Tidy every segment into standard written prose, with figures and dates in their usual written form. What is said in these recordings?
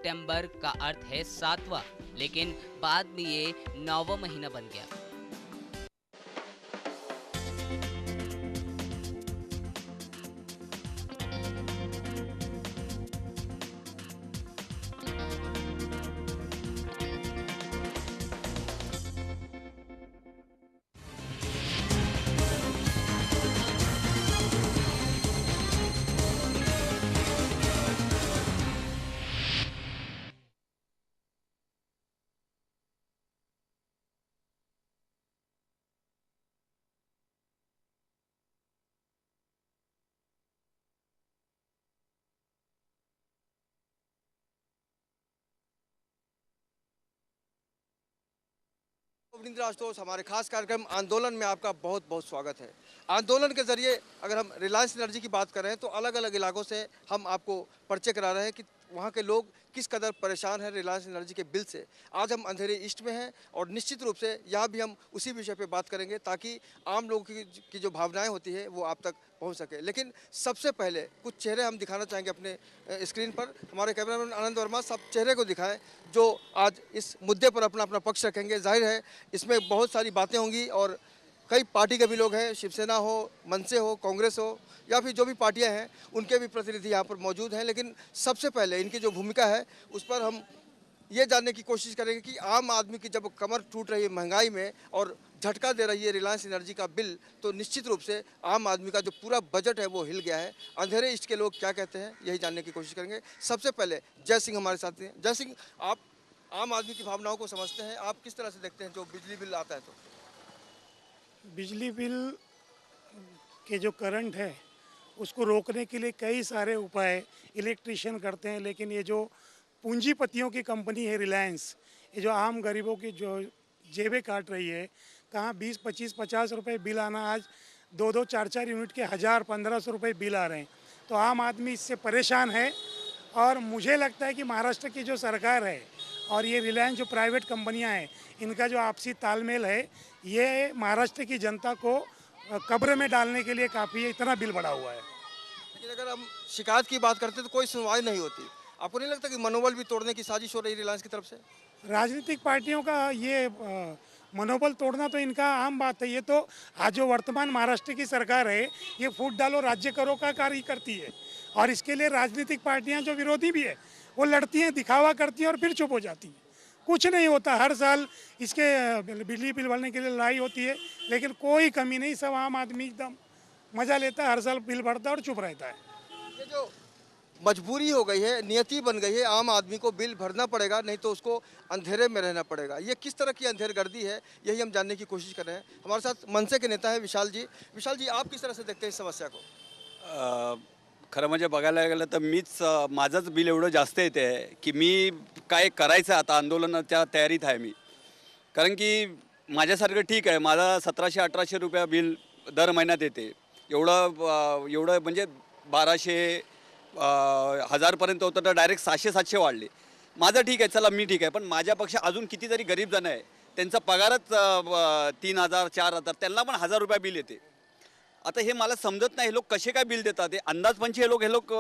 सितंबर का अर्थ है 7वां, लेकिन बाद में ये 9वां महीना बन गया। गोविंद आशुतोष, हमारे खास कार्यक्रम आंदोलन में आपका बहुत बहुत स्वागत है। आंदोलन के जरिए अगर हम रिलायंस एनर्जी की बात करें तो अलग अलग इलाकों से हम आपको परिचय करा रहे हैं कि वहाँ के लोग किस कदर परेशान हैं रिलायंस एनर्जी के बिल से। आज हम अंधेरे ईस्ट में हैं और निश्चित रूप से यहाँ भी हम उसी विषय पे बात करेंगे ताकि आम लोगों की जो भावनाएं होती है वो आप तक पहुँच सके। लेकिन सबसे पहले कुछ चेहरे हम दिखाना चाहेंगे अपने स्क्रीन पर। हमारे कैमरामैन आनंद वर्मा सब चेहरे को दिखाएं जो आज इस मुद्दे पर अपना अपना पक्ष रखेंगे। जाहिर है इसमें बहुत सारी बातें होंगी और कई पार्टी के भी लोग हैं, शिवसेना हो, मनसे हो, कांग्रेस हो या फिर जो भी पार्टियां हैं उनके भी प्रतिनिधि यहाँ पर मौजूद हैं। लेकिन सबसे पहले इनकी जो भूमिका है उस पर हम ये जानने की कोशिश करेंगे कि आम आदमी की जब कमर टूट रही है महंगाई में और झटका दे रही है रिलायंस एनर्जी का बिल, तो निश्चित रूप से आम आदमी का जो पूरा बजट है वो हिल गया है। अंधेरे ईस्ट के लोग क्या कहते हैं यही जानने की कोशिश करेंगे। सबसे पहले जय सिंह हमारे साथ हैं। जय सिंह, आप आम आदमी की भावनाओं को समझते हैं, आप किस तरह से देखते हैं जो बिजली बिल आता है तो? बिजली बिल के जो करंट है उसको रोकने के लिए कई सारे उपाय इलेक्ट्रिशियन करते हैं, लेकिन ये जो पूंजीपतियों की कंपनी है रिलायंस, ये जो आम गरीबों की जो जेबें काट रही है, कहाँ 20 25 50 रुपए बिल आना, आज 2 2 4 4 यूनिट के 1000 1500 रुपए बिल आ रहे हैं। तो आम आदमी इससे परेशान है और मुझे लगता है कि महाराष्ट्र की जो सरकार है और ये रिलायंस जो प्राइवेट कंपनियां हैं, इनका जो आपसी तालमेल है, ये महाराष्ट्र की जनता को कब्र में डालने के लिए काफ़ी है। इतना बिल बढ़ा हुआ है। लेकिन अगर हम शिकायत की बात करते हैं तो कोई सुनवाई नहीं होती। आपको नहीं लगता कि मनोबल भी तोड़ने की साजिश हो रही है रिलायंस की तरफ से? राजनीतिक पार्टियों का ये मनोबल तोड़ना तो इनका आम बात है। ये तो आज जो वर्तमान महाराष्ट्र की सरकार है, ये फूट डालो राज्य करो का कार्य करती है और इसके लिए राजनीतिक पार्टियां जो विरोधी भी है वो लड़ती हैं, दिखावा करती हैं और फिर चुप हो जाती हैं। कुछ नहीं होता, हर साल इसके बिजली बिल भरने के लिए लड़ाई होती है, लेकिन कोई कमी नहीं, सब आम आदमी एकदम मज़ा लेता है, हर साल बिल भरता है और चुप रहता है। ये जो मजबूरी हो गई है, नियति बन गई है, आम आदमी को बिल भरना पड़ेगा, नहीं तो उसको अंधेरे में रहना पड़ेगा। ये किस तरह की अंधेरगर्दी है, यही हम जानने की कोशिश कर रहे हैं। हमारे साथ मनसे के नेता हैं विशाल जी। विशाल जी, आप किस तरह से देखते हैं इस समस्या को? खरं म्हणजे बघायला गेलं तर माझंच बिल एवढं जास्त येते आहे की मी काय करायचं आता आंदोलनाच्या तयारीत आहे मी. कारण की माझ्यासारखं ठीक आहे, माझा 1700-1800 रुपया बिल दर महिन्यात येते. एवढं म्हणजे 1200 1000पर्यंत होतं, तर डायरेक्ट 600-700 वाढले. माझं ठीक आहे, चला मी ठीक आहे, पण माझ्यापेक्षा अजून कितीतरी गरीब जण आहे, त्यांचा पगारच 3000-4000, त्यांना पण 1000 रुपये बिल येते. आता हे मला समजत नाही, हे लोक कसे काय बिल देतात. हे अंदाजपंची हे लोक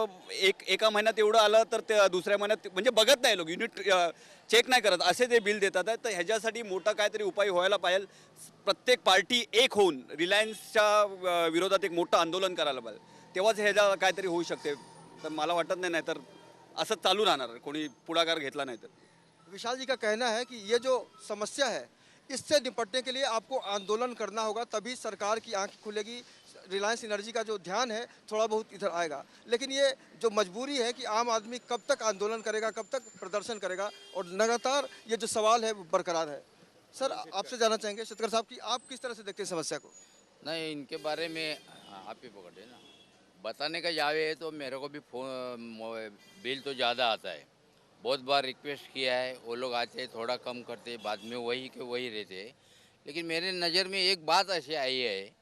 एका महिन्यात एवढं आलं तर ते दुसऱ्या महिन्यात म्हणजे बघत नाही, लोक युनिट चेक नाही करत, असे ते बिल देतात. तर ह्याच्यासाठी मोठा काहीतरी उपाय व्हायला पाहिजे. प्रत्येक पार्टी एक होऊन रिलायन्सच्या विरोधात एक मोठं आंदोलन करायला पाहिजे, तेव्हाच ह्याच्या काहीतरी होऊ शकते. तर मला वाटत नाही, नाहीतर असंच चालू राहणार कोणी पुढाकार घेतला नाही तर. विशाल जी का कहना है कि ये जो समस्या है इससे निपटने के लिए आपको आंदोलन करना होगा, तभी सरकार की आंख खुलेगी, रिलायंस एनर्जी का जो ध्यान है थोड़ा बहुत इधर आएगा। लेकिन ये जो मजबूरी है कि आम आदमी कब तक आंदोलन करेगा, कब तक प्रदर्शन करेगा, और लगातार ये जो सवाल है वो बरकरार है। सर, आपसे जानना चाहेंगे शेतकर साहब कि आप किस तरह से देखते हैं समस्या को? नहीं, इनके बारे में आप ही पकड़े ना, बताने का जावे है तो मेरे को भी बिल तो ज़्यादा आता है। बहुत बार रिक्वेस्ट किया है, वो लोग आते हैं थोड़ा कम करते हैं, बाद में वही के वही रहते हैं। लेकिन मेरे नज़र में एक बात ऐसी आई है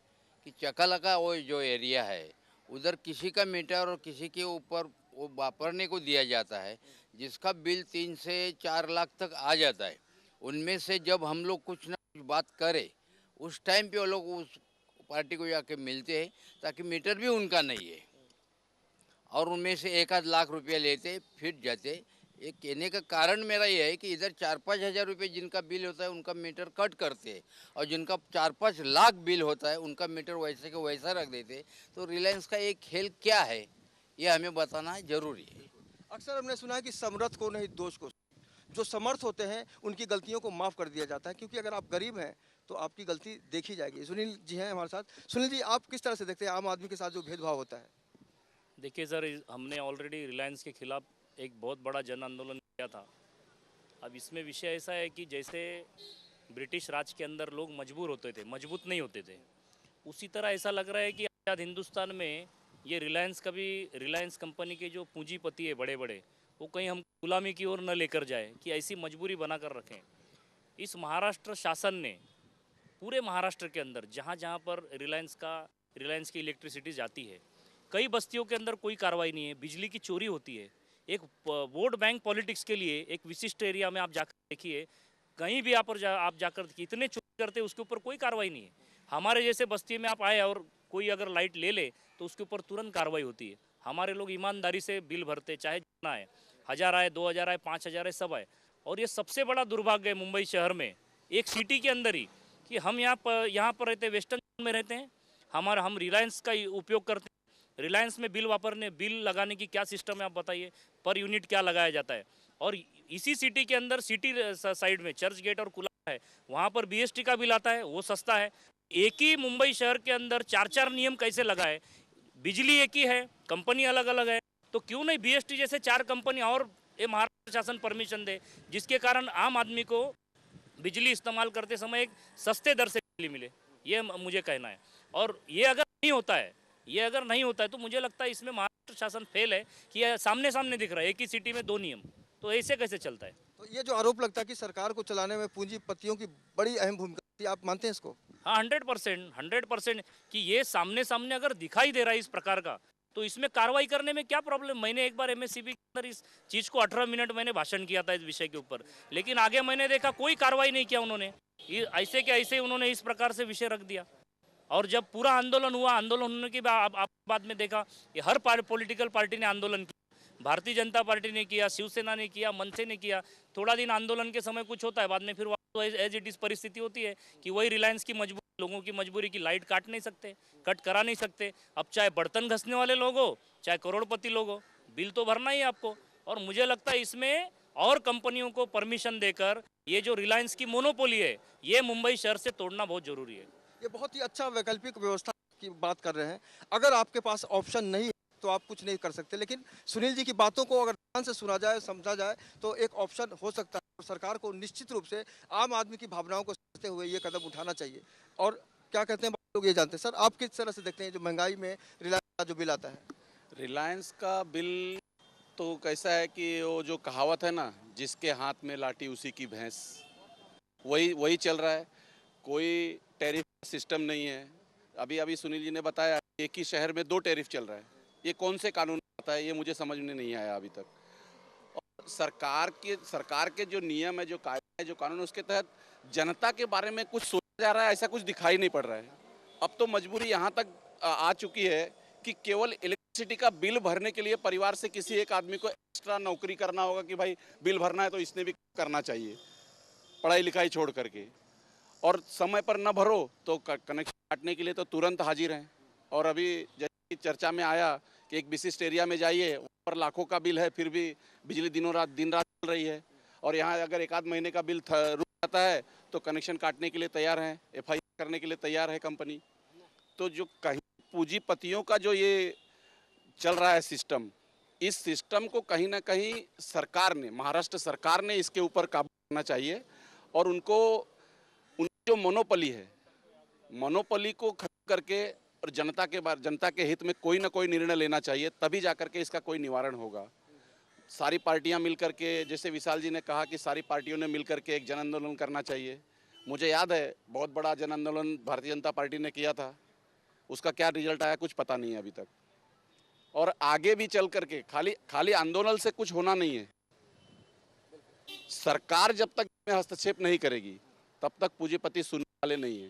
कि चकालका वो जो एरिया है उधर किसी का मीटर और किसी के ऊपर वो वापरने को दिया जाता है, जिसका बिल 3 से 4 लाख तक आ जाता है। उनमें से जब हम लोग कुछ ना कुछ बात करें, उस टाइम पे वो लोग उस पार्टी को जाके मिलते हैं, ताकि मीटर भी उनका नहीं है, और उनमें से 1 आध लाख रुपया लेते फिर जाते। ये कहने का कारण मेरा ये है कि इधर 4-5 हज़ार रुपये जिनका बिल होता है उनका मीटर कट करते हैं, और जिनका 4-5 लाख बिल होता है उनका मीटर वैसे के वैसा रख देते। तो रिलायंस का एक खेल क्या है, ये हमें बताना जरूरी है। अक्सर हमने सुना है कि समर्थ को नहीं दोष को, जो समर्थ होते हैं उनकी गलतियों को माफ़ कर दिया जाता है, क्योंकि अगर आप गरीब हैं तो आपकी गलती देखी जाएगी। सुनील जी हैं हमारे साथ। सुनील जी, आप किस तरह से देखते हैं आम आदमी के साथ जो भेदभाव होता है? देखिए सर, हमने ऑलरेडी रिलायंस के खिलाफ एक बहुत बड़ा जन आंदोलन किया था। अब इसमें विषय ऐसा है कि जैसे ब्रिटिश राज के अंदर लोग मजबूर होते थे, मजबूत नहीं होते थे, उसी तरह ऐसा लग रहा है कि आज़ाद हिंदुस्तान में ये रिलायंस कंपनी के जो पूंजीपति है बड़े बड़े, वो कहीं हम गुलामी की ओर न लेकर जाए कि ऐसी मजबूरी बना कर रखें। इस महाराष्ट्र शासन ने पूरे महाराष्ट्र के अंदर जहाँ जहाँ पर रिलायंस की इलेक्ट्रिसिटी जाती है, कई बस्तियों के अंदर कोई कार्रवाई नहीं है, बिजली की चोरी होती है। एक वोट बैंक पॉलिटिक्स के लिए एक विशिष्ट एरिया में आप जाकर देखिए, कहीं भी आप जाकर इतने चोरी करते हैं, उसके ऊपर कोई कार्रवाई नहीं है। हमारे जैसे बस्ती में आप आए और कोई अगर लाइट ले ले तो उसके ऊपर तुरंत कार्रवाई होती है। हमारे लोग ईमानदारी से बिल भरते, चाहे जितना है, 1000 आए, 2000 आए, 5000 आए, सब आए। और ये सबसे बड़ा दुर्भाग्य है मुंबई शहर में, एक सिटी के अंदर ही, कि हम यहाँ पर रहते, वेस्टर्न में रहते हैं, हम रिलायंस का उपयोग करते हैं। रिलायंस में बिल लगाने की क्या सिस्टम है आप बताइए, पर यूनिट क्या लगाया जाता है। और इसी सिटी के अंदर सिटी साइड में चर्च गेट और कुला है, वहाँ पर बीएसटी का बिल आता है, वो सस्ता है। एक ही मुंबई शहर के अंदर 4-4 नियम कैसे लगाए? बिजली एक ही है, कंपनी अलग अलग है, तो क्यों नहीं बीएसटी जैसे 4 कंपनी और ये महाराष्ट्र शासन परमिशन दे, जिसके कारण आम आदमी को बिजली इस्तेमाल करते समय एक सस्ते दर से बिजली मिले। ये मुझे कहना है। और ये अगर नहीं होता है तो मुझे लगता है इसमें महाराष्ट्र शासन फेल है कि ये सामने सामने दिख रहा है, एक ही सिटी में 2 नियम, तो ऐसे कैसे चलता है? तो ये जो आरोप लगता है कि सरकार को चलाने में पूंजीपतियों की बड़ी अहम भूमिका थी, आप मानते हैं इसको? हाँ, 100% कि ये सामने सामने अगर दिखाई दे रहा है इस प्रकार का, तो इसमें कार्रवाई करने में क्या प्रॉब्लम? मैंने एक बार एमएससीबी के अंदर इस चीज़ को 18 मिनट मैंने भाषण किया था इस विषय के ऊपर, लेकिन आगे मैंने देखा कोई कार्रवाई नहीं किया उन्होंने। ये ऐसे के ऐसे उन्होंने इस प्रकार से विषय रख दिया। और जब पूरा आंदोलन हुआ, आंदोलन होने के बाद में देखा कि हर पॉलिटिकल पार्टी ने आंदोलन किया। भारतीय जनता पार्टी ने किया, शिवसेना ने किया, मनसे ने किया। थोड़ा दिन आंदोलन के समय कुछ होता है, बाद में फिर एज इट इज परिस्थिति होती है कि वही रिलायंस की मजबूरी, लोगों की मजबूरी की लाइट काट नहीं सकते, कट करा नहीं सकते। अब चाहे बर्तन घसने वाले लोग हो, चाहे करोड़पति लोग हो, बिल तो भरना ही है आपको। और मुझे लगता है इसमें और कंपनियों को परमिशन देकर ये जो रिलायंस की मोनोपोली है, ये मुंबई शहर से तोड़ना बहुत जरूरी है। ये बहुत ही अच्छा वैकल्पिक व्यवस्था की बात कर रहे हैं। अगर आपके पास ऑप्शन नहीं है तो आप कुछ नहीं कर सकते, लेकिन सुनील जी की बातों को अगर ध्यान से सुना जाए, समझा जाए, तो एक ऑप्शन हो सकता है। और सरकार को निश्चित रूप से आम आदमी की भावनाओं को समझते हुए ये कदम उठाना चाहिए। और क्या कहते हैं लोग, ये जानते हैं। सर, आप किस तरह से देखते हैं जो महंगाई में रिलायंस का जो बिल आता है? रिलायंस का बिल तो कैसा है कि वो जो कहावत है ना, जिसके हाथ में लाठी उसी की भैंस, वही चल रहा है। कोई टैरिफ सिस्टम नहीं है। अभी सुनील जी ने बताया एक ही शहर में 2 टैरिफ चल रहा है। ये कौन से कानून आता है, ये मुझे समझ में नहीं आया अभी तक। और सरकार के जो नियम है, जो कायदा है, जो कानून, उसके तहत जनता के बारे में कुछ सोचा जा रहा है, ऐसा कुछ दिखाई नहीं पड़ रहा है। अब तो मजबूरी यहाँ तक आ चुकी है कि केवल इलेक्ट्रिसिटी का बिल भरने के लिए परिवार से किसी एक आदमी को एक्स्ट्रा नौकरी करना होगा कि भाई बिल भरना है तो इसने भी करना चाहिए, पढ़ाई लिखाई छोड़ करके। और समय पर न भरो तो कनेक्शन काटने के लिए तो तुरंत हाजिर हैं। और अभी जैसे चर्चा में आया कि एक विशिष्ट एरिया में जाइए, वहाँ पर लाखों का बिल है, फिर भी बिजली दिन रात चल रही है। और यहाँ अगर 1-आध महीने का बिल रुक जाता है तो कनेक्शन काटने के लिए तैयार हैं, FIR करने के लिए तैयार है कंपनी। तो जो कहीं पूंजीपतियों का जो ये चल रहा है सिस्टम, इस सिस्टम को कहीं ना कहीं सरकार ने, महाराष्ट्र सरकार ने इसके ऊपर काबू करना चाहिए। और उनको जो मोनोपोली है, मोनोपोली को खत्म करके और जनता के हित में कोई ना कोई निर्णय लेना चाहिए, तभी जाकर के इसका कोई निवारण होगा। सारी पार्टियां मिलकर के, जैसे विशाल जी ने कहा कि सारी पार्टियों ने मिलकर के एक जन आंदोलन करना चाहिए। मुझे याद है बहुत बड़ा जन आंदोलन भारतीय जनता पार्टी ने किया था, उसका क्या रिजल्ट आया कुछ पता नहीं है अभी तक। और आगे भी चल करके खाली आंदोलन से कुछ होना नहीं है। सरकार जब तक इसमें हस्तक्षेप नहीं करेगी तब तक पूंजीपति सुनने वाले नहीं है।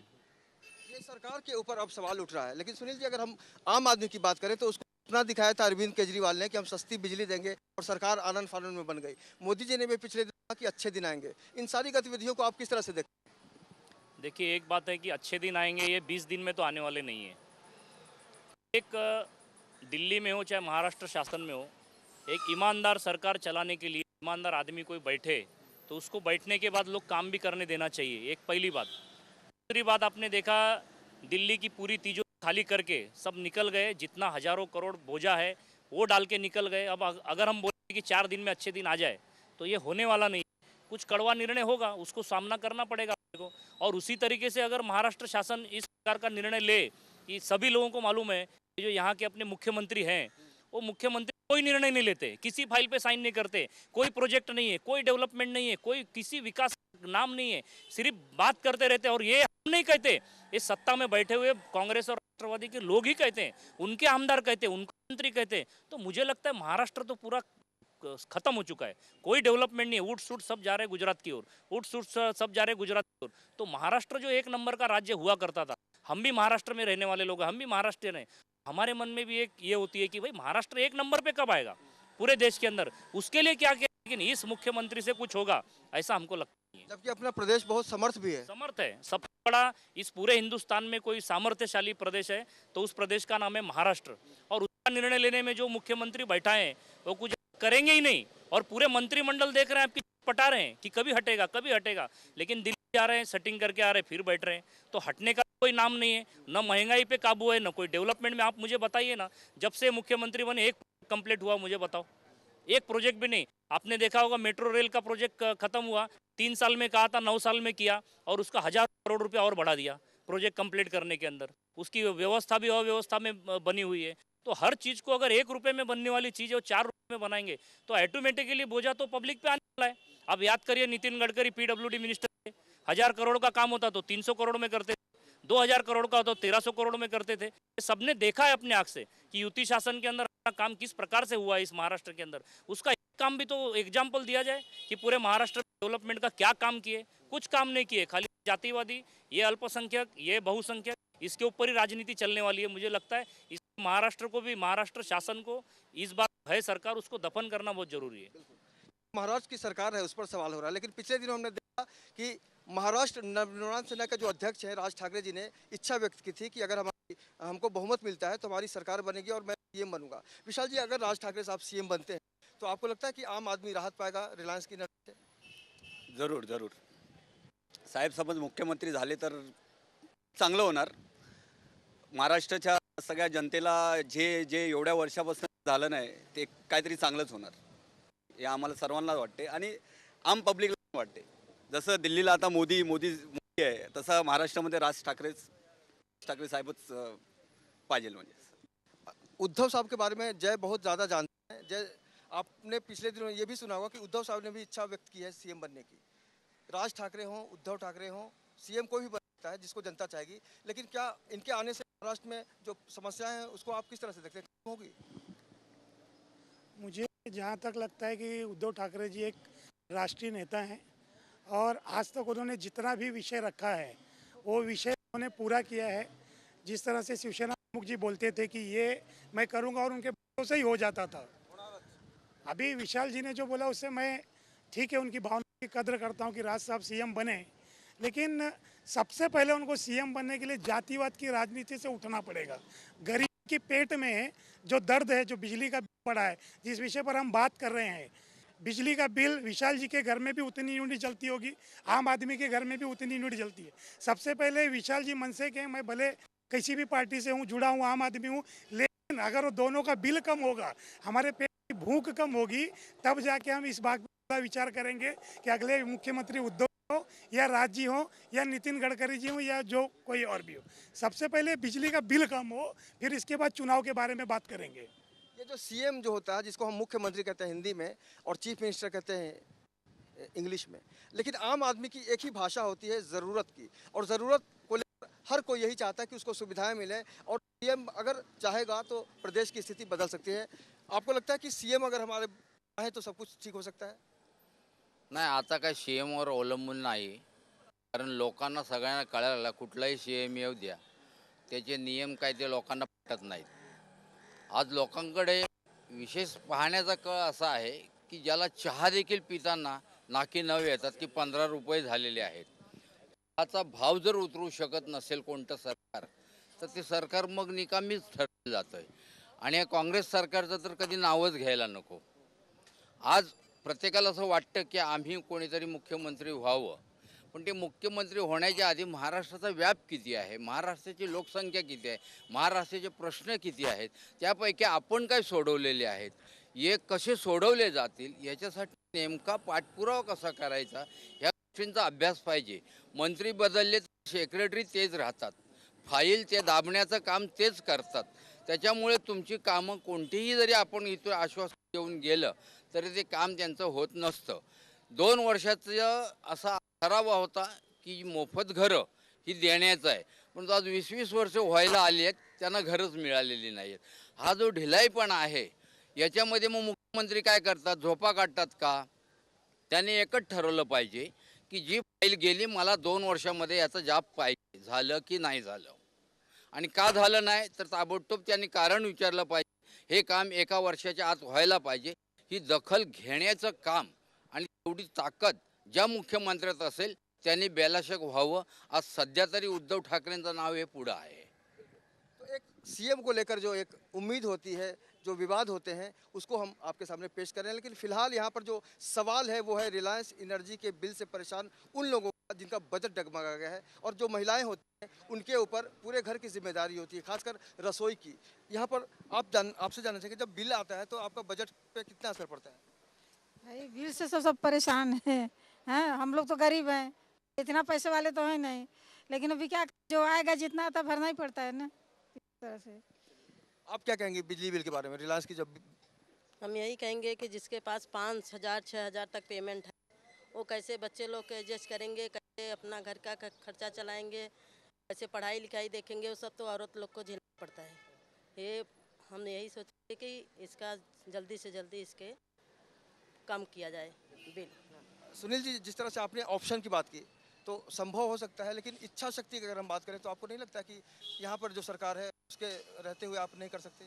ये सरकार के ऊपर अब सवाल उठ रहा है, लेकिन सुनील जी, अगर हम आम आदमी की बात करें तो उसको सपना दिखाया था अरविंद केजरीवाल ने कि हम सस्ती बिजली देंगे और सरकार आनंद फानन में बन गई। मोदी जी ने भी पिछले दिन कहा कि अच्छे दिन आएंगे। इन सारी गतिविधियों को आप किस तरह से देखते देखिए, एक बात है कि अच्छे दिन आएंगे, ये 20 दिन में तो आने वाले नहीं है। एक दिल्ली में हो चाहे महाराष्ट्र शासन में हो, एक ईमानदार सरकार चलाने के लिए ईमानदार आदमी कोई बैठे तो उसको बैठने के बाद लोग काम भी करने देना चाहिए। एक पहली बात। दूसरी बात, आपने देखा दिल्ली की पूरी तिजोरी खाली करके सब निकल गए, जितना हजारों करोड़ बोझा है वो डाल के निकल गए। अब अगर हम बोले कि 4 दिन में अच्छे दिन आ जाए तो ये होने वाला नहीं। कुछ कड़वा निर्णय होगा, उसको सामना करना पड़ेगा को। और उसी तरीके से अगर महाराष्ट्र शासन इस प्रकार का निर्णय ले कि सभी लोगों को मालूम है कि जो यहाँ के अपने मुख्यमंत्री हैं वो मुख्यमंत्री कोई निर्णय नहीं लेते, किसी फाइल पे साइन नहीं करते, कोई प्रोजेक्ट नहीं है, कोई डेवलपमेंट नहीं है, कोई किसी विकास नाम नहीं है, सिर्फ बात करते रहते हैं। और ये हम नहीं कहते, ये सत्ता में बैठे हुए कांग्रेस और राष्ट्रवादी के लोग ही कहते हैं, उनके आमदार कहते हैं, उनके मंत्री कहते हैं। तो मुझे लगता है महाराष्ट्र तो पूरा खत्म हो चुका है, कोई डेवलपमेंट नहीं है। ऊट सूट सब जा रहे हैं गुजरात की ओर, ऊट सूट सब जा रहे हैं गुजरात की ओर। तो महाराष्ट्र जो एक नंबर का राज्य हुआ करता था, हम भी महाराष्ट्र में रहने वाले लोग हैं, हम भी महाराष्ट्रियन हैं, हमारे मन में भी एक ये होती है कि भाई महाराष्ट्र एक नंबर पे कब आएगा पूरे देश के अंदर, उसके लिए क्या किया। लेकिन इस मुख्यमंत्री से कुछ होगा ऐसा हमको लगता नहीं है। जबकि अपना प्रदेश बहुत समर्थ भी है। समर्थ है, सबसे बड़ा इस पूरे हिंदुस्तान में कोई सामर्थ्यशाली प्रदेश है तो उस प्रदेश का नाम है महाराष्ट्र। और उसका निर्णय लेने में जो मुख्यमंत्री बैठा है वो कुछ करेंगे ही नहीं। और पूरे मंत्रिमंडल देख रहे हैं आपकी पटा रहे हैं कि कभी हटेगा कभी हटेगा, लेकिन दिल्ली जा रहे हैं, सेटिंग करके आ रहे हैं, फिर बैठ रहे हैं। तो हटने का कोई नाम नहीं है, न महंगाई पे काबू है, न कोई डेवलपमेंट में। आप मुझे बताइए ना, जब से मुख्यमंत्री बने एक कंप्लीट हुआ मुझे बताओ, एक प्रोजेक्ट भी नहीं। आपने देखा होगा मेट्रो रेल का प्रोजेक्ट खत्म हुआ, 3 साल में कहा था 9 साल में किया, और उसका 1000 करोड़ रुपया और बढ़ा दिया प्रोजेक्ट कंप्लीट करने के अंदर। उसकी व्यवस्था भी अव्यवस्था में बनी हुई है। तो हर चीज को अगर 1 रुपए में बनने वाली चीज है वो 4 रुपए में बनाएंगे तो ऑटोमेटिकली बोझा तो पब्लिक पे आने वाला है। अब याद करिए, नितिन गडकरी पीडब्ल्यूडी मिनिस्टर थे, 1000 करोड़ का काम होता तो 300 करोड़ में करते, 2000 करोड़ का होता तो 1300 करोड़ में करते थे। सबने देखा है अपने आंख से कि युति शासन के अंदर काम किस प्रकार से हुआ है इस महाराष्ट्र के अंदर। उसका एक काम भी तो एग्जाम्पल दिया जाए कि पूरे महाराष्ट्र डेवलपमेंट का क्या काम किए। कुछ काम नहीं किए, खाली जातिवादी, ये अल्पसंख्यक, ये बहुसंख्यक, इसके ऊपर ही राजनीति चलने वाली है। मुझे लगता है इस महाराष्ट्र को भी, महाराष्ट्र शासन को इस बार है सरकार, उसको दफन करना बहुत जरूरी है। महाराष्ट्र की सरकार है उस पर सवाल हो रहा है, लेकिन पिछले दिनों हमने देखा कि महाराष्ट्र नवनिर्माण सेना का जो अध्यक्ष है राज ठाकरे जी ने इच्छा व्यक्त की थी कि अगर हमको बहुमत मिलता है तो हमारी सरकार बनेगी और मैं सीएम बनूंगा। विशाल जी, अगर राज ठाकरे साहब सीएम बनते हैं तो आपको लगता है कि आम आदमी राहत पाएगा रिलायन्स की एनर्जी से? जरूर जरूर, साहेब समज मुख्यमंत्री झाले तर चांगलं होणार। महाराष्ट्राच्या सगळ्या जनतेला जे जे एवढ्या वर्षापासून झालं नाही ते काहीतरी चांगलंच होणार हे आम्हाला सर्वांना वाटते आणि आम पब्लिकला वाटते। जसं दिल्लीला आता मोदी आहे, तसं महाराष्ट्रामध्ये राज ठाकरे साहेबच पाहिजे। म्हणजे उद्धव साहब के बारे में जय बहुत ज़्यादा जानते हैं। जय, आपने पिछले दिनों ये भी सुना होगा कि उद्धव साहब ने भी इच्छा व्यक्त की है सीएम बनने की। राज ठाकरे हों, उद्धव ठाकरे हों, सीएम कोई भी बन सकता है जिसको जनता चाहेगी, लेकिन क्या इनके आने से महाराष्ट्र में जो समस्याएं हैं उसको आप किस तरह से देखते हैं, होगी? मुझे जहाँ तक लगता है कि उद्धव ठाकरे जी एक राष्ट्रीय नेता हैं और आज तक उन्होंने जितना भी विषय रखा है वो विषय उन्होंने पूरा किया है। जिस तरह से शिवसेना प्रमुख जी बोलते थे कि ये मैं करूँगा और उनके भरोसे ही हो जाता था। अभी विशाल जी ने जो बोला उससे मैं ठीक है, उनकी भावना की कदर करता हूँ कि राज साहब सीएम बने, लेकिन सबसे पहले उनको सीएम बनने के लिए जातिवाद की राजनीति से उठना पड़ेगा। गरीब के पेट में जो दर्द है, जो बिजली का बिल पड़ा है, जिस विषय पर हम बात कर रहे हैं, बिजली का बिल विशाल जी के घर में भी उतनी यूनिट जलती होगी, आम आदमी के घर में भी उतनी यूनिट जलती है। सबसे पहले विशाल जी मन से कहें, मैं भले किसी भी पार्टी से हूँ, जुड़ा हूँ, आम आदमी हूँ, लेकिन अगर वो दोनों का बिल कम होगा, हमारे पेट की भूख कम होगी, तब जाके हम इस बात पर विचार करेंगे कि अगले मुख्यमंत्री उद्धव हो या राज जी हो या नितिन गडकरी जी हो या जो कोई और भी हो। सबसे पहले बिजली का बिल कम हो, फिर इसके बाद चुनाव के बारे में बात करेंगे। ये जो सीएम जो होता है, जिसको हम मुख्यमंत्री कहते हैं हिंदी में और चीफ मिनिस्टर कहते हैं इंग्लिश में, लेकिन आम आदमी की एक ही भाषा होती है ज़रूरत की, और ज़रूरत को लेकर हर कोई यही चाहता है कि उसको सुविधाएं मिलें, और सीएम अगर चाहेगा तो प्रदेश की स्थिति बदल सकती है। आपको लगता है कि सीएम अगर हमारे चाहे तो सब कुछ ठीक हो सकता है? नाही, आता काय सीएमवर अवलंबून नाही, कारण लोकांना सगळ्यांना कळायला लागलं कुठलाही सीएम येऊ द्या, त्याचे नियम काय ते लोकांना पटत नाहीत। आज लोकांकडे विशेष पाहण्याचा कल असा आहे की ज्याला चहा देखील पिताना नाकी नव येतात की 15 रुपये झालेले आहेत. चहाचा भाव जर उतरू शकत नसेल कोणतं सरकार, तर ते सरकार मग निकामीच ठरलं जातं आहे. आणि या काँग्रेस सरकारचं तर कधी नावच घ्यायला नको. आज प्रत्येकाला असं वाटतं की आम्ही कोणीतरी मुख्यमंत्री व्हावं, पण ते मुख्यमंत्री होण्याच्या आधी महाराष्ट्राचा व्याप किती आहे, महाराष्ट्राची लोकसंख्या किती आहे, महाराष्ट्राचे प्रश्न किती आहेत, त्यापैकी आपण काय सोडवलेले आहेत, हे कसे सोडवले जातील याच्यासाठी नेमका पाठपुरावा कसा करायचा ह्या गोष्टींचा अभ्यास पाहिजे. मंत्री बदलले तर सेक्रेटरी तेच राहतात, फाईल ते दाबण्याचं काम तेच करतात. त्याच्यामुळे तुमची कामं कोणतीही जरी आपण इथं आश्वासन देऊन गेलं तरी ते काम त्यांचं होत नसतं. 2 वर्षाचं असा ठराव होता की मोफत घरं ही देण्याचं आहे, पण आज 20-20 वर्ष व्हायला आली आहेत, त्यांना घरच मिळालेली नाही आहेत. हा जो ढिलाईपणा आहे याच्यामध्ये मग मुख्यमंत्री काय करतात, झोपा काढतात का? त्याने एकच ठरवलं पाहिजे की जी फाईल गेली मला 2 वर्षामध्ये याचा जाब पाहिजे, झालं की नाही झालं, आणि का झालं नाही तर ताबडतोब त्यांनी कारण विचारलं पाहिजे. हे काम 1 वर्षाच्या आत व्हायला पाहिजे. ही दखल घेण्याचं काम आणि तेवढी ताकद ज्या मुख्यमंत्र्यात असेल त्यांनी बेलाशक व्हावं. आज सध्या तरी उद्धव ठाकरेंचं नाव हे पुढं आहे. तो एक सीएम को लेकर जो एक उम्मीद होती है, जो विवाद होते हैं, उसको हम आपके सामने पेश कर रहे हैं। लेकिन फिलहाल यहाँ पर जो सवाल है वो है रिलायंस एनर्जी के बिल से परेशान उन लोगों का जिनका बजट डगमगा गया है, और जो महिलाएं होती हैं उनके ऊपर पूरे घर की जिम्मेदारी होती है, खासकर रसोई की। यहाँ पर आपसे जानना चाहिए, जब बिल आता है तो आपका बजट पे कितना असर पड़ता है? भाई बिल से सब परेशान हैं। हम लोग तो गरीब हैं, इतना पैसे वाले तो हैं नहीं, लेकिन अभी क्या, जो आएगा जितना आता भरना ही पड़ता है ना, इस तरह से। आप क्या कहेंगे बिजली बिल के बारे में? रिलायंस की जब हम यही कहेंगे कि जिसके पास 5,000 6,000 तक पेमेंट है, वो कैसे बच्चे लोग के एडजस्ट करेंगे, कैसे अपना घर का खर्चा चलाएंगे, कैसे पढ़ाई लिखाई देखेंगे, वो सब तो औरत लोग को झेलना पड़ता है। ये हम यही सोचते कि इसका जल्दी से जल्दी इसके कम किया जाए बिल। सुनील जी, जिस तरह से आपने ऑप्शन की बात की, तो संभव हो सकता है, लेकिन इच्छा शक्ति की अगर हम बात करें तो आपको नहीं लगता कि यहाँ पर जो सरकार है उसके रहते हुए आप नहीं कर सकते?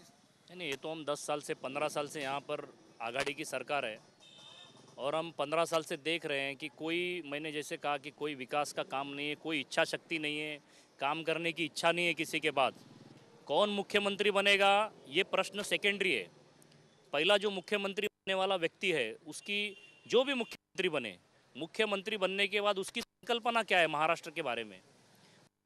नहीं, ये तो हम 10 साल से 15 साल से यहाँ पर आघाड़ी की सरकार है, और हम 15 साल से देख रहे हैं कि कोई, मैंने जैसे कहा कि कोई विकास का काम नहीं है, कोई इच्छा शक्ति नहीं है, काम करने की इच्छा नहीं है किसी के बाद। कौन मुख्यमंत्री बनेगा ये प्रश्न सेकेंडरी है। पहला जो मुख्यमंत्री बनने वाला व्यक्ति है, उसकी, जो भी मुख्यमंत्री बने, मुख्यमंत्री बनने के बाद उसकी संकल्पना क्या है महाराष्ट्र के बारे में,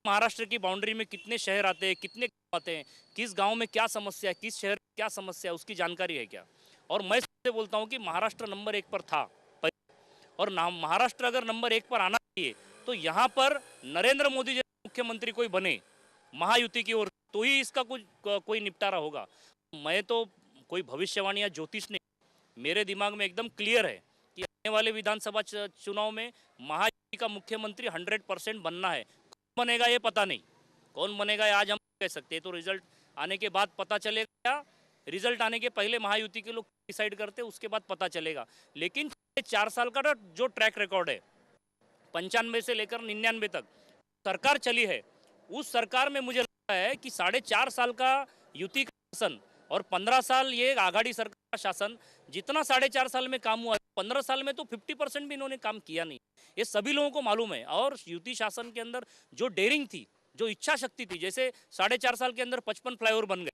महाराष्ट्र की बाउंड्री में कितने शहर आते हैं, कितने गाँव आते हैं, किस गांव में क्या समस्या है, किस शहर में क्या समस्या है, उसकी जानकारी है क्या। और मैं सबसे बोलता हूं कि महाराष्ट्र नंबर 1 पर था, और महाराष्ट्र अगर नंबर 1 पर आना चाहिए तो यहाँ पर नरेंद्र मोदी जैसे मुख्यमंत्री कोई बने महायुति की ओर, तो ही इसका कोई निपटारा होगा। मैं तो कोई भविष्यवाणी या ज्योतिष नहीं, मेरे दिमाग में एकदम क्लियर है कि आने वाले विधानसभा चुनाव में महायुति का मुख्यमंत्री 100% बनना है। कौन बनेगा ये पता नहीं, कौन बनेगा ये आज हम कह सकते हैं, तो रिजल्ट आने के बाद पता चलेगा। रिजल्ट आने के पहले महायुति के लोग डिसाइड करते हैं, उसके बाद पता चलेगा। लेकिन 4 साल का जो ट्रैक रिकॉर्ड है, 95 से लेकर 99 तक सरकार चली है, उस सरकार में मुझे लगता है कि 4.5 साल का युति का शासन और 15 साल ये आघाड़ी सरकार का शासन, जितना 4.5 साल में काम हुआ, 15 साल में तो 50% भी इन्होंने काम किया नहीं, ये सभी लोगों को मालूम है। और युति शासन के अंदर जो डेयरिंग थी, जो इच्छा शक्ति थी, जैसे 4.5 साल के अंदर 55 फ्लाईओवर बन गए,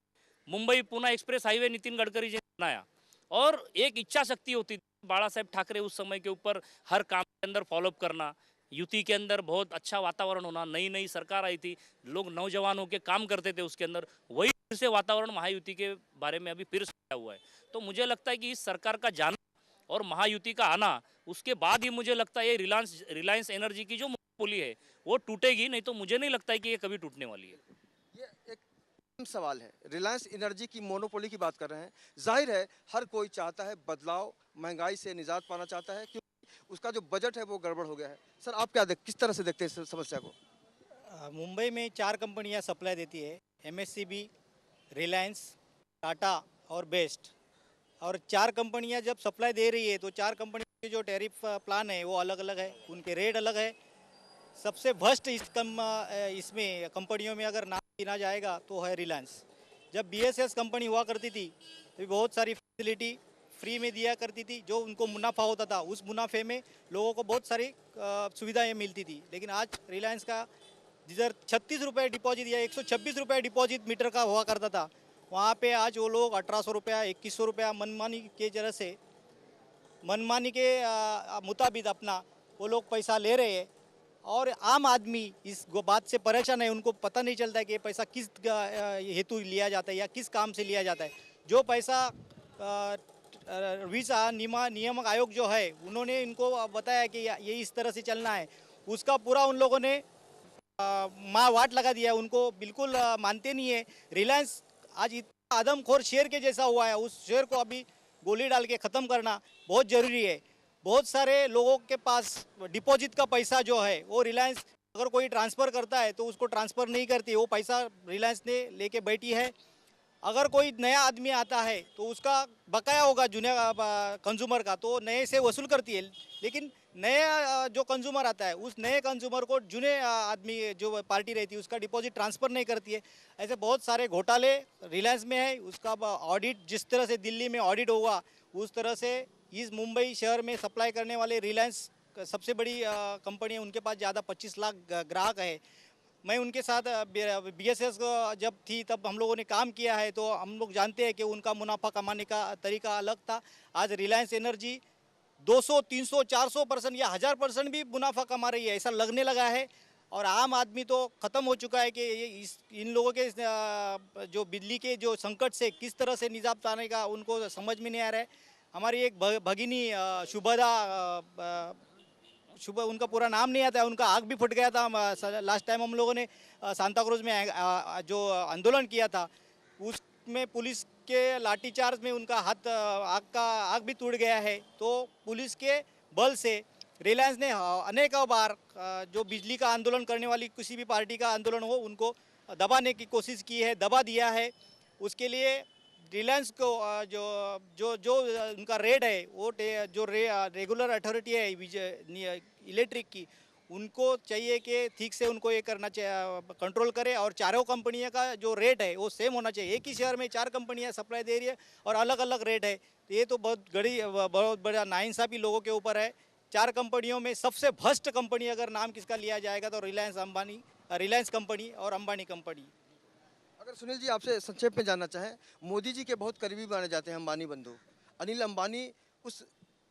मुंबई पुणे एक्सप्रेस हाईवे नितिन गडकरी जी ने बनाया, और एक इच्छा शक्ति होती थी बाला साहेब ठाकरे उस समय के ऊपर हर काम के अंदर फॉलोअप करना, युति के अंदर बहुत अच्छा वातावरण होना, नई नई सरकार आई थी, लोग नौजवान होकर काम करते थे उसके अंदर, वही फिर से वातावरण महायुति के बारे में अभी फिर से आया हुआ है। तो मुझे लगता है कि इस सरकार का जाना और महायुति का आना, उसके बाद ही मुझे लगता है ये रिलायंस एनर्जी की जो मोनोपोली है वो टूटेगी, नहीं तो मुझे नहीं लगता है कि ये कभी टूटने वाली है। ये एक अहम सवाल है, रिलायंस एनर्जी की मोनोपोली की बात कर रहे हैं। जाहिर है हर कोई चाहता है बदलाव, महंगाई से निजात पाना चाहता है, क्योंकि उसका जो बजट है वो गड़बड़ हो गया है। सर, आप किस तरह से देखते हैं इस समस्या को? मुंबई में 4 कंपनियां सप्लाई देती है, एमएससीबी, रिलायंस, टाटा और बेस्ट। और 4 कंपनियां जब सप्लाई दे रही है तो 4 कंपनी के जो टैरिफ प्लान है वो अलग अलग है, उनके रेट अलग है। सबसे फर्स्ट इसमें कंपनियों में अगर नाम गिना जाएगा तो है रिलायंस। जब BSS कंपनी हुआ करती थी तो बहुत सारी फैसिलिटी फ्री में दिया करती थी, जो उनको मुनाफा होता था उस मुनाफे में लोगों को बहुत सारी सुविधाएं मिलती थी। लेकिन आज रिलायंस का जिधर 36 रुपये डिपॉजिट या 126 रुपये डिपॉजिट मीटर का हुआ करता था, वहाँ पे आज वो लोग 1800 रुपया 2100 रुपया मनमानी के जरा से मनमानी के मुताबिक अपना वो लोग पैसा ले रहे हैं। और आम आदमी इस बात से परेशान है, उनको पता नहीं चलता है कि ये पैसा किस हेतु लिया जाता है या किस काम से लिया जाता है। जो पैसा वीसा नियामक आयोग जो है उन्होंने इनको बताया कि ये इस तरह से चलना है, उसका पूरा उन लोगों ने माँ वाट लगा दिया है। उनको बिल्कुल मानते नहीं है। रिलायंस आज इतना आदमखोर शेर के जैसा हुआ है, उस शेर को अभी गोली डाल के ख़त्म करना बहुत ज़रूरी है। बहुत सारे लोगों के पास डिपॉजिट का पैसा जो है वो रिलायंस अगर कोई ट्रांसफ़र करता है तो उसको ट्रांसफ़र नहीं करती, वो पैसा रिलायंस ने लेके बैठी है। अगर कोई नया आदमी आता है तो उसका बकाया होगा जूनियर कंज्यूमर का, तो नए से वसूल करती है। लेकिन नया जो कंज्यूमर आता है उस नए कंज्यूमर को जूने आदमी जो पार्टी रहती है उसका डिपॉजिट ट्रांसफ़र नहीं करती है। ऐसे बहुत सारे घोटाले रिलायंस में है। उसका ऑडिट जिस तरह से दिल्ली में ऑडिट होगा उस तरह से इस मुंबई शहर में सप्लाई करने वाले रिलायंस सबसे बड़ी कंपनी है, उनके पास ज़्यादा 25 लाख ग्राहक है। मैं उनके साथ BSS जब थी तब हम लोगों ने काम किया है, तो हम लोग जानते हैं कि उनका मुनाफा कमाने का तरीका अलग था। आज रिलायंस एनर्जी 200, 300, 400% या 1000% भी मुनाफा कमा रही है, ऐसा लगने लगा है। और आम आदमी तो ख़त्म हो चुका है कि इन लोगों के जो बिजली के जो संकट से किस तरह से निजात पाने का उनको समझ में नहीं आ रहा है। हमारी एक भगिनी शुभ उनका पूरा नाम नहीं आता है, उनका आग भी फट गया था। लास्ट टाइम हम लोगों ने सांता क्रूज में जो आंदोलन किया था उसमें पुलिस के लाठीचार्ज में उनका हाथ आग भी टूट गया है। तो पुलिस के बल से रिलायंस ने अनेकों बार जो बिजली का आंदोलन करने वाली किसी भी पार्टी का आंदोलन हो उनको दबाने की कोशिश की है, दबा दिया है। उसके लिए रिलायंस को जो जो जो उनका रेट है वो जो रेगुलर अथॉरिटी है इलेक्ट्रिक की, उनको चाहिए कि ठीक से उनको ये करना चाहिए, कंट्रोल करे। और चारों कंपनियों का जो रेट है वो सेम होना चाहिए। एक ही शहर में 4 कंपनियां सप्लाई दे रही है और अलग अलग रेट है, तो ये तो बहुत बड़ा नाइंसाफ़ी लोगों के ऊपर है। 4 कंपनियों में सबसे भ्रष्ट कंपनी अगर नाम किसका लिया जाएगा तो रिलायंस कंपनी और अंबानी कंपनी। अगर सुनील जी आपसे संक्षेप में जानना चाहें, मोदी जी के बहुत करीबी माने जाते हैं अंबानी बंधु, अनिल अंबानी, उस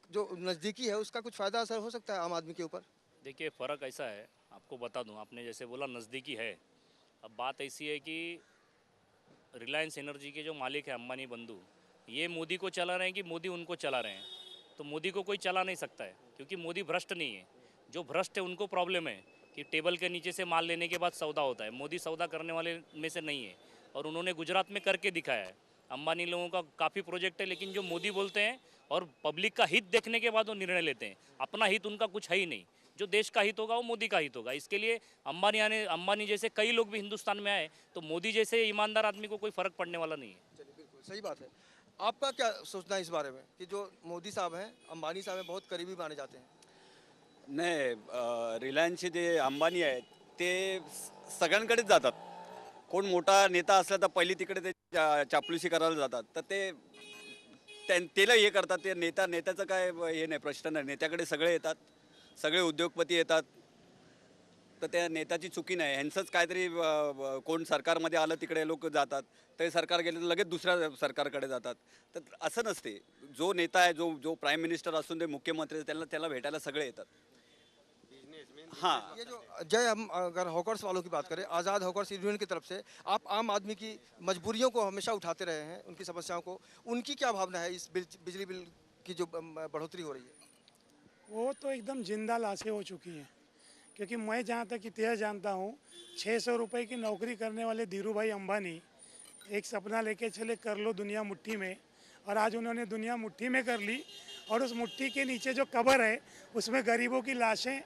जो नज़दीकी है उसका कुछ फ़ायदा असर हो सकता है आम आदमी के ऊपर? देखिए फ़र्क ऐसा है, आपको बता दूं, आपने जैसे बोला नज़दीकी है, अब बात ऐसी है कि रिलायंस एनर्जी के जो मालिक है अंबानी बंधु, ये मोदी को चला रहे हैं कि मोदी उनको चला रहे हैं। तो मोदी को कोई चला नहीं सकता है, क्योंकि मोदी भ्रष्ट नहीं है। जो भ्रष्ट है उनको प्रॉब्लम है कि टेबल के नीचे से माल लेने के बाद सौदा होता है। मोदी सौदा करने वाले में से नहीं है, और उन्होंने गुजरात में करके दिखाया है। अंबानी लोगों का काफ़ी प्रोजेक्ट है, लेकिन जो मोदी बोलते हैं और पब्लिक का हित देखने के बाद वो निर्णय लेते हैं। अपना हित उनका कुछ है ही नहीं, जो देश का हित होगा वो मोदी का हित होगा। इसके लिए अंबानी जैसे कई लोग भी हिंदुस्तान में आए तो मोदी जैसे ईमानदार आदमी को कोई फ़र्क पड़ने वाला नहीं है। चलिए, बिल्कुल सही बात है। आपका क्या सोचना है इस बारे में कि जो मोदी साहब हैं, अंबानी साहब हैं, बहुत करीबी माने जाते हैं? नाही, रिलायन्सचे जे अंबानी आहेत ते सगळ्यांकडेच जातात. कोण मोठा नेता असला तर पहिली तिकडे ते चापलुसी करायला जातात. तर त्याला हे करतात. ते नेत्याचं काय हे नाही, प्रश्न नाही. नेत्याकडे सगळे येतात, सगळे उद्योगपती येतात. तर त्या नेत्याची चुकी नाही. ह्यांचंच काहीतरी कोण सरकारमध्ये आलं तिकडे लोक जातात, ते सरकार गेले तर लगेच दुसऱ्या सरकारकडे जातात. तर असं नसते. जो नेता आहे, जो प्राईम मिनिस्टर असून ते मुख्यमंत्री, त्याला भेटायला सगळे येतात. हाँ, ये जो जय, हम अगर हॉकर्स वालों की बात करें, आज़ाद हॉकर्स यूनियन की तरफ से आप आम आदमी की मजबूरियों को हमेशा उठाते रहे हैं, उनकी समस्याओं को, उनकी क्या भावना है इस बिजली बिल की जो बढ़ोतरी हो रही है? वो तो एकदम जिंदा लाशें हो चुकी हैं। क्योंकि मैं जहाँ तक इतिहास जानता हूँ, 600 रुपये की नौकरी करने वाले धीरू भाई अंबानी एक सपना लेके चले, कर लो दुनिया मुट्ठी में, और आज उन्होंने दुनिया मुट्ठी में कर ली। और उस मुट्ठी के नीचे जो कब्र है उसमें गरीबों की लाशें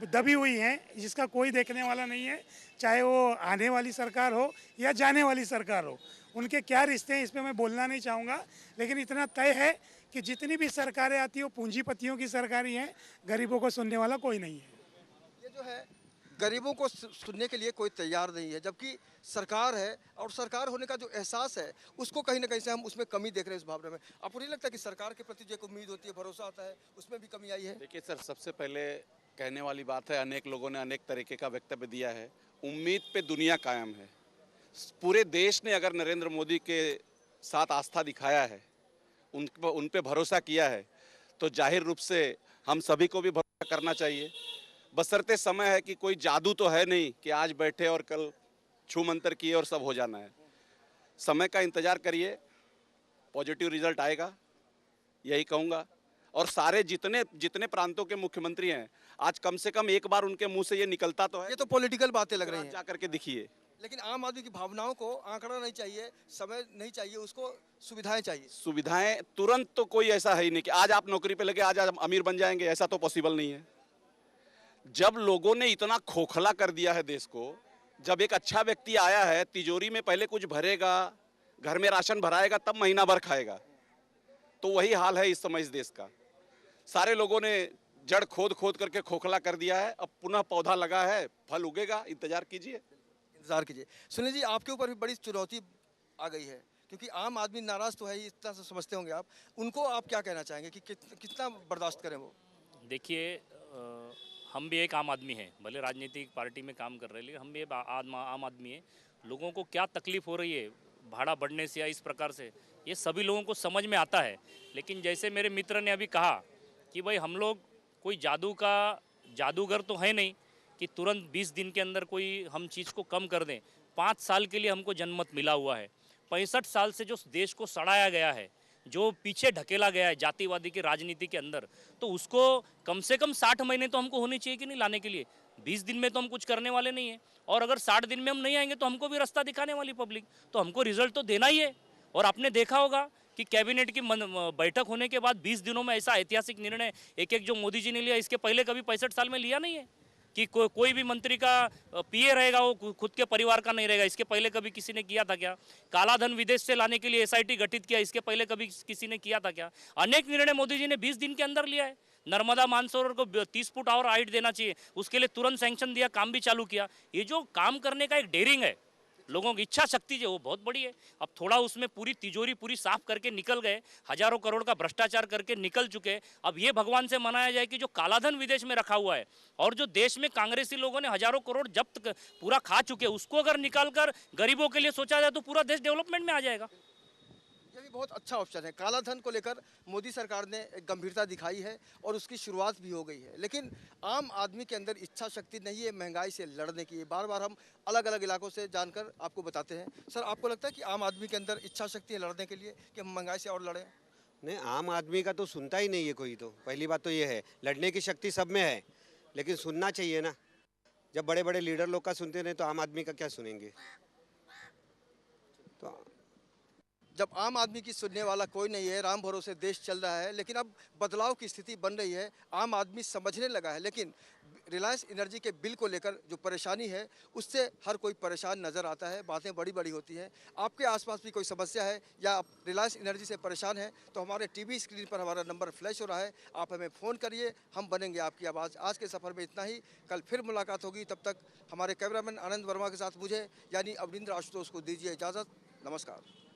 दबी हुई हैं, जिसका कोई देखने वाला नहीं है, चाहे वो आने वाली सरकार हो या जाने वाली सरकार हो। उनके क्या रिश्ते हैं इस पर मैं बोलना नहीं चाहूँगा, लेकिन इतना तय है कि जितनी भी सरकारें आती हैं वो पूंजीपतियों की सरकारी हैं, गरीबों को सुनने वाला कोई नहीं है। ये जो है गरीबों को सुनने के लिए कोई तैयार नहीं है, जबकि सरकार है और सरकार होने का जो एहसास है उसको कहीं ना कहीं से हम उसमें कमी देख रहे हैं इस भावना में। आपको नहीं लगता कि सरकार के प्रति जो एक उम्मीद होती है, भरोसा आता है, उसमें भी कमी आई है? देखिए सर, सबसे पहले कहने वाली बात है, अनेक लोगों ने अनेक तरीके का वक्तव्य दिया है। उम्मीद पे दुनिया कायम है। पूरे देश ने अगर नरेंद्र मोदी के साथ आस्था दिखाया है, उन पे भरोसा किया है, तो जाहिर रूप से हम सभी को भी भरोसा करना चाहिए। बशर्ते समय है कि कोई जादू तो है नहीं कि आज बैठे और कल छू मंतर किए और सब हो जाना है। समय का इंतजार करिए, पॉजिटिव रिजल्ट आएगा, यही कहूँगा। और सारे जितने प्रांतों के मुख्यमंत्री हैं, आज कम से कम एक बार उनके मुंह से ये निकलता तो है। ये तो पॉलिटिकल बातें लग रही हैं। जा करके दिखिए। लेकिन आम आदमी की भावनाओं को आंकड़ा नहीं चाहिए, समय नहीं चाहिए, उसको सुविधाएं चाहिए। सुविधाएं तुरंत तो कोई ऐसा है ही नहीं कि आज आप नौकरी पे लगे आज आप अमीर बन जाएंगे, ऐसा तो पॉसिबल नहीं है। जब लोगों ने इतना खोखला कर दिया है देश को, जब एक अच्छा व्यक्ति आया है, तिजोरी में पहले कुछ भरेगा, घर में राशन भराएगा, तब महीना भर खाएगा, तो वही हाल है इस समय इस देश का। सारे लोगों ने जड़ खोद खोद करके खोखला कर दिया है। अब पुनः पौधा लगा है, फल उगेगा, इंतजार कीजिए। इंतजार कीजिए। सुनील जी, आपके ऊपर भी बड़ी चुनौती आ गई है, क्योंकि आम आदमी नाराज तो है ही, इतना तो समझते होंगे आप। उनको आप क्या कहना चाहेंगे कि कितना बर्दाश्त करें वो? देखिए, हम भी एक आम आदमी हैं, भले राजनीतिक पार्टी में काम कर रहे हैं, लेकिन हम भी एक आम आदमी हैं। लोगों को क्या तकलीफ हो रही है भाड़ा बढ़ने से या इस प्रकार से, ये सभी लोगों को समझ में आता है। लेकिन जैसे मेरे मित्र ने अभी कहा कि भाई हम लोग कोई जादूगर तो है नहीं कि तुरंत 20 दिन के अंदर कोई हम चीज़ को कम कर दें। 5 साल के लिए हमको जनमत मिला हुआ है। 65 साल से जो देश को सड़ाया गया है, जो पीछे ढकेला गया है जातिवादी की राजनीति के अंदर, तो उसको कम से कम 60 महीने तो हमको होने चाहिए कि नहीं लाने के लिए। 20 दिन में तो हम कुछ करने वाले नहीं है, और अगर 60 दिन में हम नहीं आएंगे तो हमको भी रास्ता दिखाने वाली पब्लिक, तो हमको रिजल्ट तो देना ही है। और आपने देखा होगा कि कैबिनेट की बैठक होने के बाद 20 दिनों में ऐसा ऐतिहासिक निर्णय एक जो मोदी जी ने लिया, इसके पहले कभी 65 साल में लिया नहीं है कि कोई भी मंत्री का पीए रहेगा वो खुद के परिवार का नहीं रहेगा। इसके पहले कभी किसी ने किया था क्या? काला धन विदेश से लाने के लिए एसआईटी गठित किया, इसके पहले कभी किसी ने किया था क्या? अनेक निर्णय मोदी जी ने 20 दिन के अंदर लिया है। नर्मदा मानसरोवर को 30 फुट और हाइट देना चाहिए, उसके लिए तुरंत सैंक्शन दिया, काम भी चालू किया। ये जो काम करने का एक डेयरिंग है, लोगों की इच्छा शक्ति जो वो बहुत बड़ी है। अब थोड़ा उसमें पूरी तिजोरी पूरी साफ करके निकल गए, हजारों करोड़ का भ्रष्टाचार करके निकल चुके। अब ये भगवान से मनाया जाए कि जो कालाधन विदेश में रखा हुआ है और जो देश में कांग्रेसी लोगों ने हजारों करोड़ जब्त पूरा खा चुके, उसको अगर निकालकर गरीबों के लिए सोचा जाए तो पूरा देश डेवलपमेंट में आ जाएगा। ये भी बहुत अच्छा ऑप्शन है। काला धन को लेकर मोदी सरकार ने एक गंभीरता दिखाई है और उसकी शुरुआत भी हो गई है, लेकिन आम आदमी के अंदर इच्छा शक्ति नहीं है महंगाई से लड़ने की। बार बार हम अलग अलग इलाकों से जानकर आपको बताते हैं। सर, आपको लगता है कि आम आदमी के अंदर इच्छा शक्ति है लड़ने के लिए कि हम महंगाई से और लड़ें? नहीं, आम आदमी का तो सुनता ही नहीं है कोई। तो पहली बात तो ये है, लड़ने की शक्ति सब में है, लेकिन सुनना चाहिए ना। जब बड़े बड़े लीडर लोग का सुनते नहीं तो आम आदमी का क्या सुनेंगे? तो जब आम आदमी की सुनने वाला कोई नहीं है, राम भरोसे देश चल रहा है, लेकिन अब बदलाव की स्थिति बन रही है, आम आदमी समझने लगा है। लेकिन रिलायंस एनर्जी के बिल को लेकर जो परेशानी है उससे हर कोई परेशान नज़र आता है, बातें बड़ी बड़ी होती हैं। आपके आसपास भी कोई समस्या है या आप रिलायंस एनर्जी से परेशान हैं तो हमारे टीवी स्क्रीन पर हमारा नंबर फ्लैश हो रहा है, आप हमें फ़ोन करिए, हम बनेंगे आपकी आवाज़। आज के सफ़र में इतना ही, कल फिर मुलाकात होगी। तब तक हमारे कैमरामैन आनंद वर्मा के साथ मुझे यानी अवनिंद्र आशुतोष को दीजिए इजाज़त। नमस्कार।